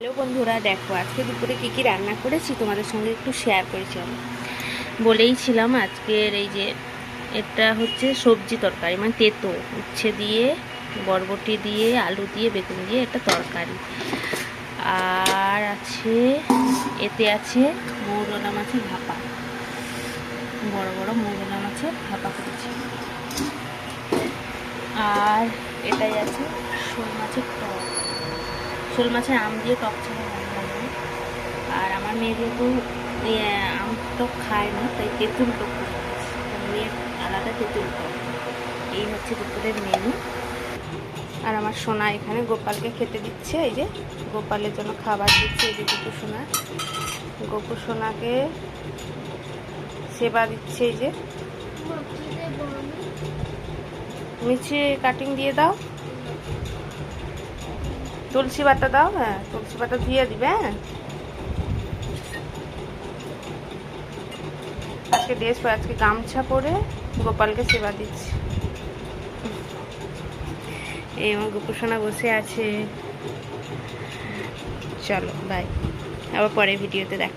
Hello বন্ধুরা, দেখো আজকে দুপুরে কী কী রান্না করেছি তোমাদের সঙ্গে একটু শেয়ার করেছি। আমি বলেইছিলাম আজকের এই যে এটা হচ্ছে সবজি তরকারি, মানে তেতো উচ্ছে দিয়ে, বরবটি দিয়ে, আলু দিয়ে, বেগুন দিয়ে এটা তরকারি। আর আছে, এতে আছে মৌরলা মাছের ভাপা, বড় বড় মৌরলা মাছের ভাপা করেছি। আর এটাই আছে শোল মাছের টক, শোল মাছের আম দিয়ে টক ছাড়া রান্না হয়। আর আমার মেয়ে যেহেতু আম টক খায় না, তাই তেঁতুল টক করে দিয়েছি, মেয়ের আলাদা তেঁতুল টক। এই হচ্ছে দুপুরের মেনু। আর আমার সোনা এখানে গোপালকে খেতে দিচ্ছে, এই যে গোপালের জন্য খাবার দিচ্ছে। এই যে গোপু সোনা, গোপু সোনাকে সেবা দিচ্ছে। এই যে নিচে কাটিং দিয়ে দাও, তুলসী পাতা দাও। হ্যাঁ, তুলসী পাতা দিয়ে দিবে। হ্যাঁ, আজকে ড্রেস পরে, আজকে গামছা পরে গোপালকে সেবা দিচ্ছি। এই আমার গোপুসোনা বসে আছে। চলো বাই, আবার পরে ভিডিওতে দেখ।